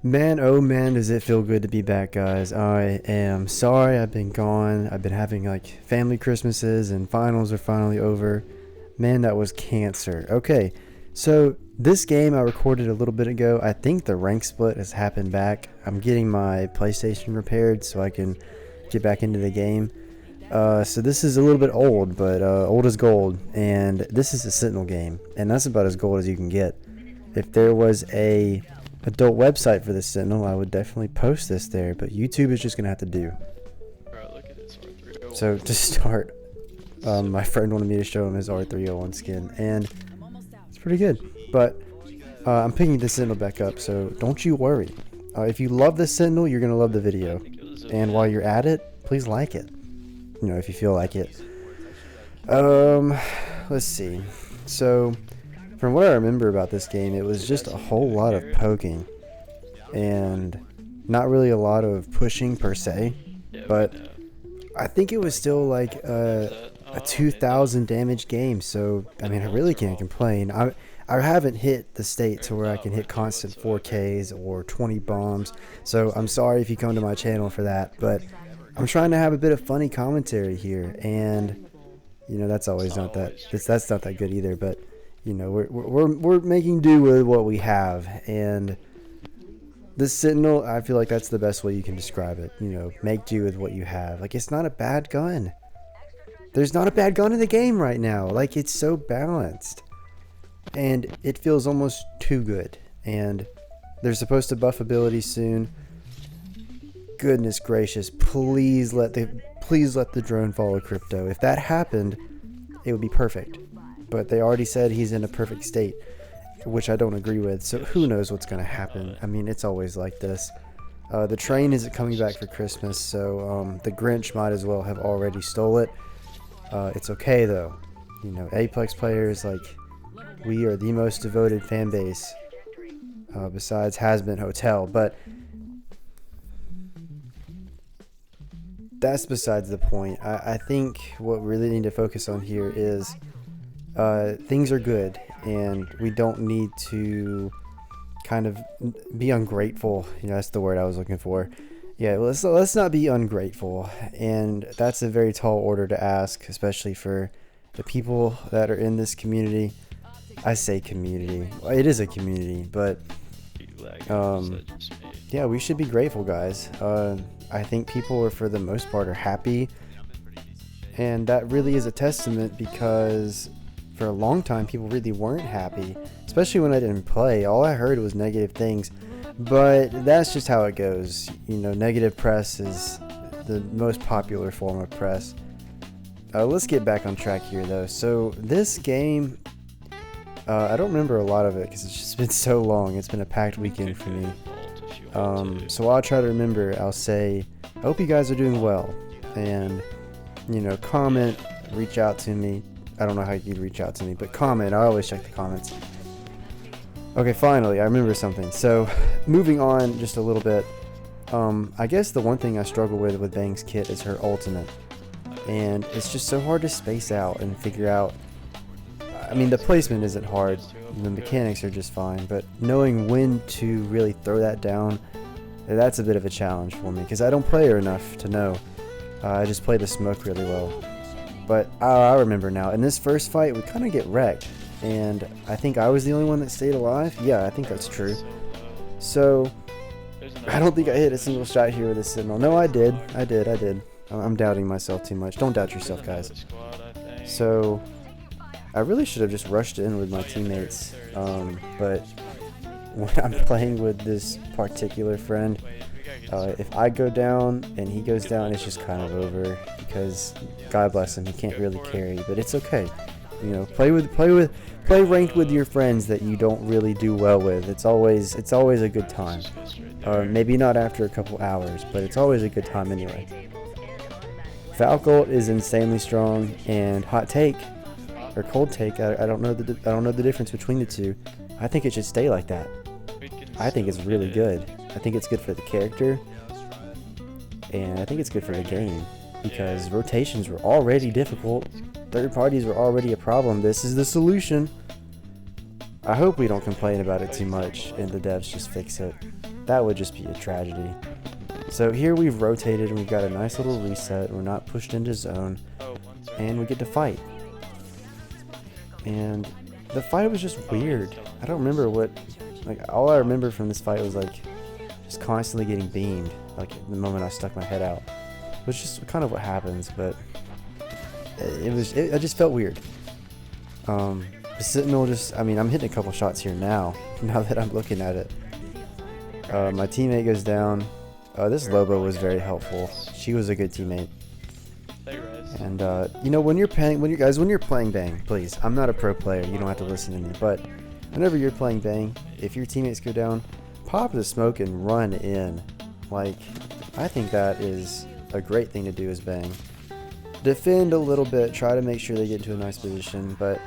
Man, oh man, does it feel good to be back, guys. I am sorry I've been gone. I've been having like family Christmases and finals are finally over. Man, that was cancer. Okay, so this game I recorded a little bit ago. I think the rank split has happened back. I'm getting my PlayStation repaired so I can get back into the game. So this is a little bit old, but old as gold. And this is a Sentinel game, and that's about as gold as you can get. If there was a adult website for the Sentinel, I would definitely post this there, but YouTube is just gonna have to do. Bro, look at this R301. So to start, my friend wanted me to show him his R301 skin, and it's pretty good. But I'm picking the Sentinel back up, so don't you worry. If you love the Sentinel, you're gonna love the video, and while you're at it, please like it. You know, if you feel like it. Let's see. So, from what I remember about this game, it was just a whole lot of poking and not really a lot of pushing per se, but I think it was still like a 2000 damage game, so I mean I really can't complain. I haven't hit the state to where I can hit constant 4Ks or 20 bombs, so I'm sorry if you come to my channel for that, but I'm trying to have a bit of funny commentary here, and you know that's always not that that's not that good either, but you know, we're making do with what we have, and this Sentinel, I feel like that's the best way you can describe it. You know, make do with what you have. Like, it's not a bad gun. There's not a bad gun in the game right now. Like, it's so balanced, and it feels almost too good. And they're supposed to buff ability soon. Goodness gracious, please let the drone follow Crypto. If that happened, it would be perfect. But they already said he's in a perfect state, which I don't agree with, so who knows what's going to happen. I mean, it's always like this. The train isn't coming back for Christmas, so the Grinch might as well have already stole it. It's okay, though. You know, Apex players, like, we are the most devoted fan base, besides Hazbin Hotel, but that's besides the point. I think what we really need to focus on here is things are good, and we don't need to kind of be ungrateful. You know, that's the word I was looking for. Yeah, let's not be ungrateful, and that's a very tall order to ask, especially for the people that are in this community. I say community. It is a community, but yeah, we should be grateful, guys. I think people are, for the most part, are happy, and that really is a testament, because for a long time people really weren't happy, especially when I didn't play. All I heard was negative things, but that's just how it goes. You know, negative press is the most popular form of press. Let's get back on track here, though. So this game, I don't remember a lot of it because it's just been so long. It's been a packed weekend for me. So while I try to remember, I'll say I hope you guys are doing well, and you know, comment, reach out to me. I don't know how you'd reach out to me, but comment. I always check the comments. Okay, finally, I remember something. So, moving on just a little bit. I guess the one thing I struggle with Bang's kit is her ultimate. And it's just so hard to space out and figure out. I mean, the placement isn't hard. The mechanics are just fine. But knowing when to really throw that down, that's a bit of a challenge for me. Because I don't play her enough to know. I just play the smoke really well. But I remember now, in this first fight, we kind of get wrecked, and I think I was the only one that stayed alive. Yeah, I think that's true. So, I don't think I hit a single shot here with a Sentinel. No, I did. I'm doubting myself too much. Don't doubt yourself, guys. So, I really should have just rushed in with my teammates, but when I'm playing with this particular friend, if I go down and he goes down, it's just kind of over, because God bless him, he can't really carry, but it's okay. You know, play ranked with your friends that you don't really do well with. It's always a good time. Maybe not after a couple hours, but it's always a good time anyway. Falcolt is insanely strong, and hot take or cold take, I don't know the difference between the two. I think it should stay like that. I think it's really good. I think it's good for the character, and I think it's good for the game, because rotations were already difficult. Third parties were already a problem. This is the solution. I hope we don't complain about it too much and the devs just fix it. that would just be a tragedy. So here we've rotated and we've got a nice little reset. We're not pushed into zone, and we get to fight. And the fight was just weird. I don't remember what, like, all I remember from this fight was like just constantly getting beamed, like the moment I stuck my head out, which is kind of what happens, but it just felt weird. The Sentinel just, I mean, I'm hitting a couple shots here now that I'm looking at it. My teammate goes down. This Lobo was very helpful. She was a good teammate. And you know, when you're playing Bang, please, I'm not a pro player, you don't have to listen to me, but whenever you're playing Bang, if your teammates go down, pop the smoke and run in. Like, I think that is a great thing to do as Bang. Defend a little bit, try to make sure they get into a nice position, but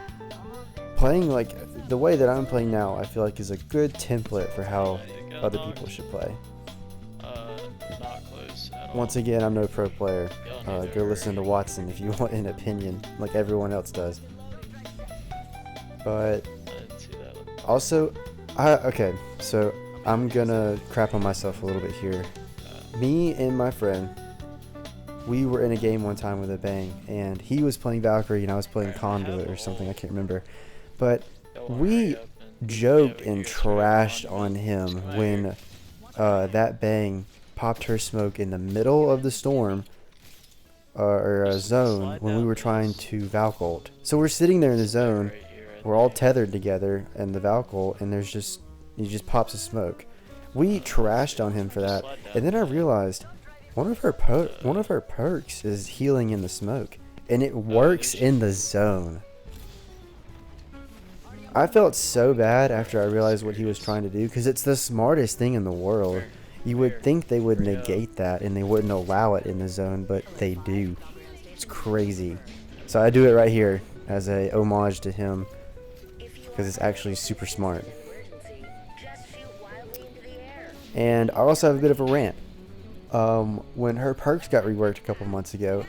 playing like the way that I'm playing now, I feel like is a good template for how other people should play. Once again, I'm no pro player. Go listen to Watson if you want an opinion, like everyone else does. But also, okay, so I'm gonna crap on myself a little bit here. Me and my friend, we were in a game one time with a Bang, and he was playing Valkyrie and I was playing Conduit or something, I can't remember. But we joked and trashed on him when that Bang popped her smoke in the middle of the storm or a zone when we were trying to Valk ult. So we're sitting there in the zone, we're all tethered together in the Valk ult, and he just pops a smoke. We trashed on him for that, and then I realized one of her perks is healing in the smoke, and it works in the zone. I felt so bad after I realized what he was trying to do, because it's the smartest thing in the world. You would think they would negate that and they wouldn't allow it in the zone, but they do. It's crazy. So I do it right here as a homage to him, because it's actually super smart. And I also have a bit of a rant. When her perks got reworked a couple months ago,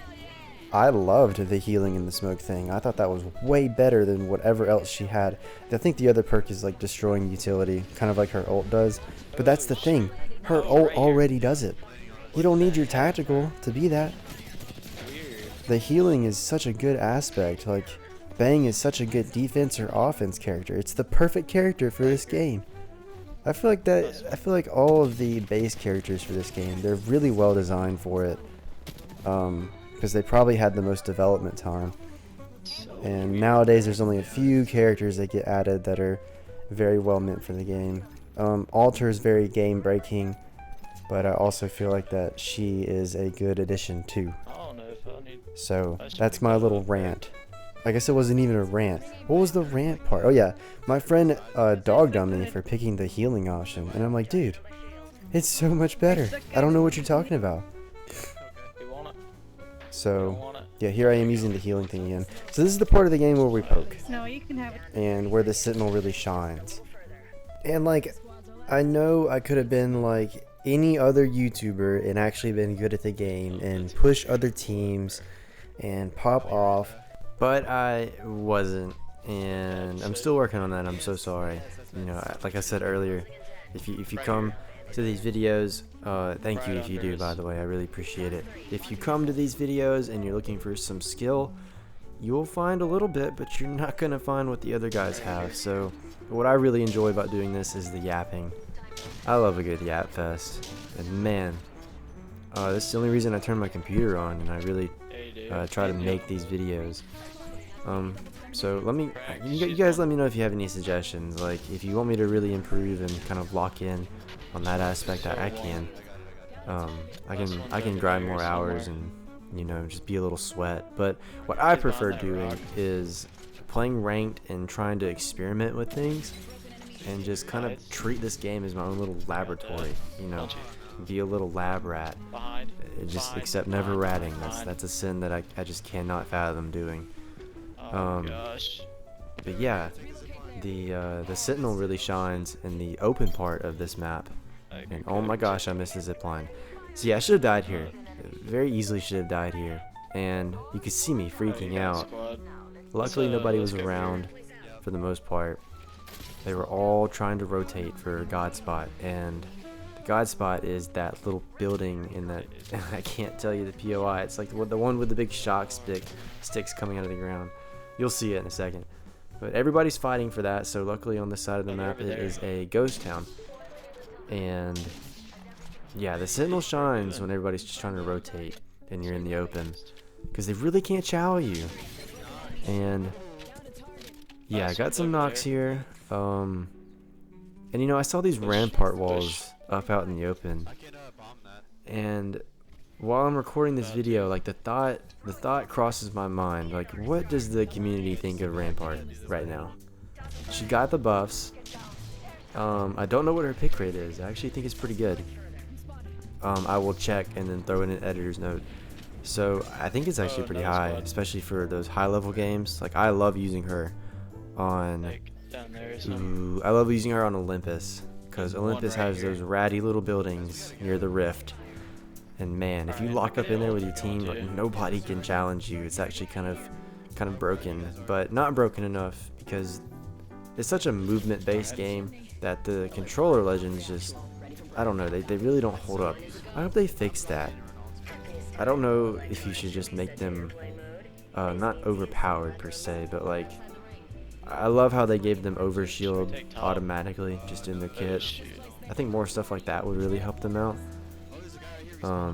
I loved the healing in the smoke thing. I thought that was way better than whatever else she had. I think the other perk is like destroying utility, kind of like her ult does. But that's the thing. Her ult already does it. You don't need your tactical to be that. The healing is such a good aspect. Like, Bang is such a good defense or offense character. It's the perfect character for this game. I feel like all of the base characters for this game, they're really well designed for it. Because they probably had the most development time. And nowadays there's only a few characters that get added that are very well meant for the game. Alter is very game breaking, but I also feel like that she is a good addition too. So that's my little rant. I guess it wasn't even a rant. What was the rant part? Oh yeah, my friend dogged on me for picking the healing option, and I'm like, dude, it's so much better. I don't know what you're talking about. So yeah, here I am using the healing thing again. So this is the part of the game where we poke. No, you can have it. And where the Sentinel really shines. And like, I know I could have been like any other YouTuber and actually been good at the game and push other teams and pop off, but I wasn't, and I'm still working on that. I'm so sorry. You know, like I said earlier, if you come to these videos, thank you if you do, by the way, I really appreciate it. If you come to these videos and you're looking for some skill, you will find a little bit, but you're not gonna find what the other guys have. So what I really enjoy about doing this is the yapping. I love a good yap fest, and man, this is the only reason I turn my computer on, and I really try to make these videos. So you guys let me know if you have any suggestions. Like, if you want me to really improve and kind of lock in on that aspect, I can. I can grind more hours and, you know, just be a little sweat. But what I prefer doing is playing ranked and trying to experiment with things and just kind of treat this game as my own little laboratory, you know, be a little lab rat. Except never ratting. That's a sin that I just cannot fathom doing. But yeah, the Sentinel really shines in the open part of this map. And oh my gosh, I missed the zipline. So yeah, I should have died here. Very easily should have died here. And you could see me freaking out. Luckily nobody was around for the most part. They were all trying to rotate for God spot, and the Godspot is that little building in that I can't tell you the POI. It's like the one with the big shock sticks coming out of the ground. You'll see it in a second. But everybody's fighting for that. So luckily on this side of the map it is a ghost town. And yeah, the Sentinel shines when everybody's just trying to rotate and you're in the open, because they really can't chow you. And yeah, I got some knocks here. And you know, I saw these rampart walls up out in the open, and while I'm recording this video, like the thought crosses my mind, like, what does the community think of Rampart right now? She got the buffs. I don't know what her pick rate is. I actually think it's pretty good. I will check and then throw in an editor's note. So I think it's actually pretty high, especially for those high level games. Like, I love using her on I love using her on Olympus, because Olympus has those ratty little buildings near the rift. And man, if you lock up in there with your team, like, nobody can challenge you. It's actually kind of broken, but not broken enough, because it's such a movement based game that the controller legends just, I don't know, they really don't hold up. I hope they fix that. I don't know if you should just make them not overpowered per se, but like, I love how they gave them overshield automatically just in their kit. I think more stuff like that would really help them out. But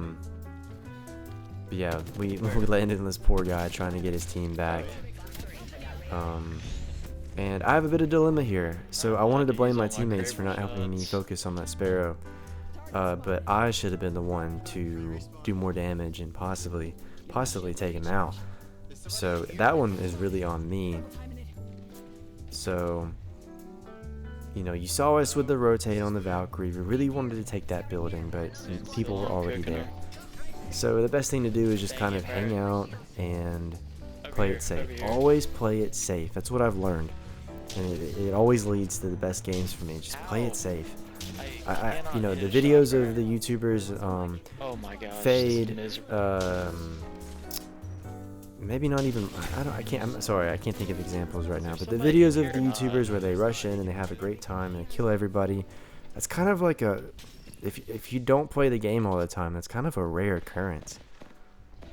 yeah, we landed on this poor guy trying to get his team back. And I have a bit of dilemma here. So I wanted to blame my teammates for not helping me focus on that Sparrow. But I should have been the one to do more damage and possibly take him out. So that one is really on me. So, you know, you saw us with the rotate on the Valkyrie. We really wanted to take that building, but people were already there. So the best thing to do is just kind of hang out and play it safe. Always play it safe. That's what I've learned, and it always leads to the best games for me. Just play it safe. You know, the videos of the YouTubers, Fade, maybe not even, I'm sorry, I can't think of examples right now, but the videos of the YouTubers where they rush in and they have a great time and they kill everybody, that's kind of like if you don't play the game all the time, that's kind of a rare occurrence.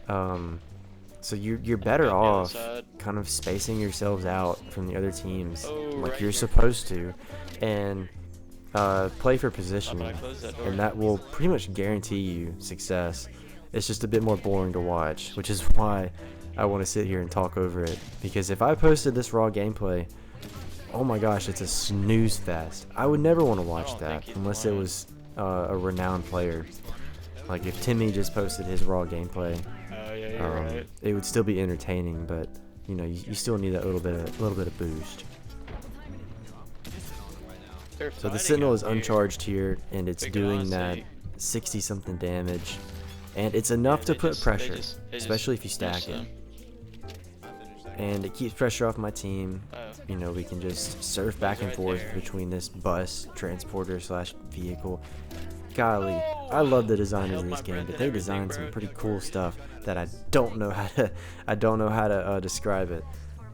So you're better off kind of spacing yourselves out from the other teams like you're supposed to, and play for positioning, and that will pretty much guarantee you success. It's just a bit more boring to watch, which is why I want to sit here and talk over it, because if I posted this raw gameplay, oh my gosh, it's a snooze fest. I would never want to watch that unless it was a renowned player. Like if Timmy just posted his raw gameplay, it would still be entertaining, but you know, you still need that little bit of boost. So the Sentinel is uncharged here, and it's doing that 60 something damage, and it's enough to put pressure, especially if you stack it. And it keeps pressure off my team. You know, we can just surf back and forth between this bus, transporter / vehicle. Golly, I love the designers of this game, but they designed some pretty cool stuff that I don't know how to describe it.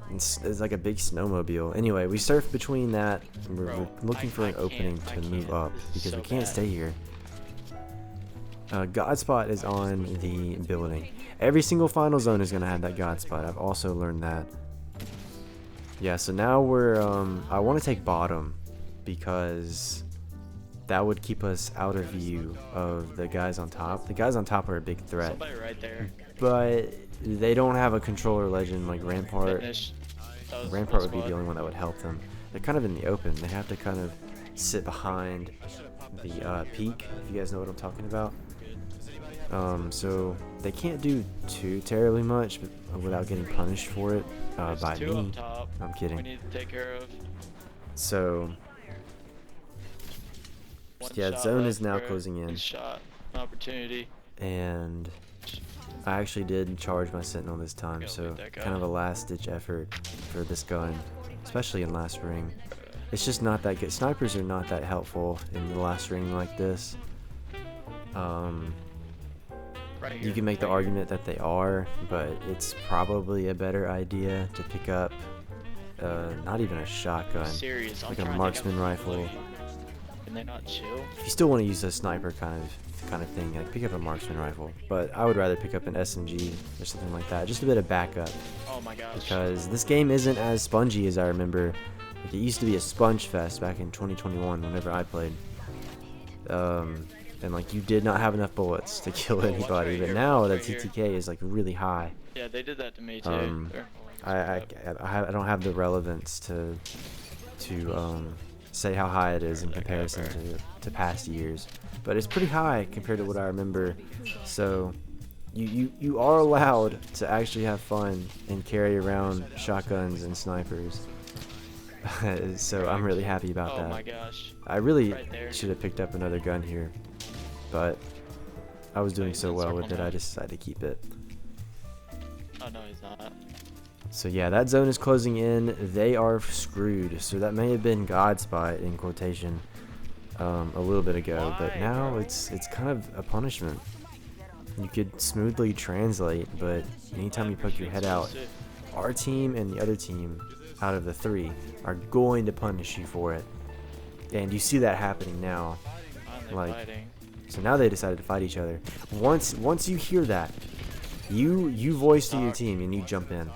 It's like a big snowmobile. Anyway, we surf between that. We're looking for an opening to move up, because we can't stay here. Godspot is on the building. Every single final zone is going to have that Godspot. I've also learned that. Yeah, so now we're, I want to take bottom, because that would keep us out of view of the guys on top. The guys on top are a big threat. But they don't have a controller legend like Rampart. Rampart would be the only one that would help them. They're kind of in the open. They have to kind of sit behind the peak, if you guys know what I'm talking about. So they can't do too terribly much without getting punished for it by me. I'm kidding. So yeah, zone is now closing in, and I actually did charge my Sentinel this time, so kind of a last ditch effort for this gun, especially in last ring. It's just not that good. Snipers are not that helpful in the last ring like this. You can make the argument that they are, but it's probably a better idea to pick up not even a shotgun, like a marksman rifle, Can they not chill? If you still want to use a sniper kind of thing, like pick up a marksman rifle. But I would rather pick up an SMG or something like that, just a bit of backup. Oh my gosh. Because this game isn't as spongy as I remember. Like, it used to be a sponge fest back in 2021 whenever I played. And like you did not have enough bullets to kill anybody, but now the TTK is like really high. Yeah, they did that to me too. I don't have the relevance to say how high it is in comparison to past years, but it's pretty high compared to what I remember. So you are allowed to actually have fun and carry around shotguns and snipers. So I'm really happy about that. Oh my gosh. I really Right there. should have picked up another gun here, but I was doing he's so in well circle with it, now. I decided to keep it. Oh no, he's not. So yeah, that zone is closing in. They are screwed. So that may have been God's spot in quotation a little bit ago, but Why, now bro? it's kind of a punishment. You could smoothly translate, but anytime you poke your head out, our team and the other team out of the 3 are going to punish you for it. And you see that happening now. Finally Like, fighting. so now they decided to fight each other. Once you hear that, you voice to your team and you jump in.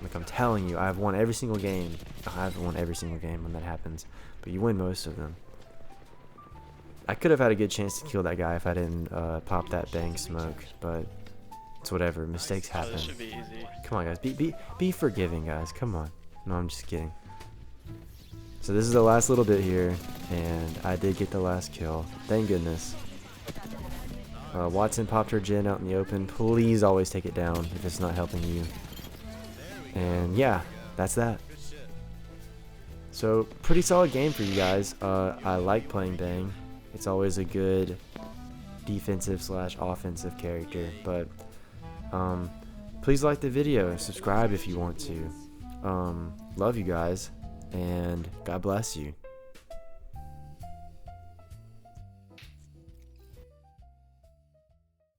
Like I'm telling you, I've won every single game. I haven't won every single game when that happens, but you win most of them. I could have had a good chance to kill that guy if I didn't pop that bang smoke, but it's whatever. Mistakes Oh, happen. this should be easy. Come on, guys. Be forgiving, guys. Come on. No, I'm just kidding. So this is the last little bit here, and I did get the last kill. Thank goodness. Watson popped her gen out in the open. Please always take it down if it's not helping you. And yeah, that's that. So pretty solid game for you guys. I like playing Bang. It's always a good defensive / offensive character. But please like the video and subscribe if you want to. Love you guys, and God bless you.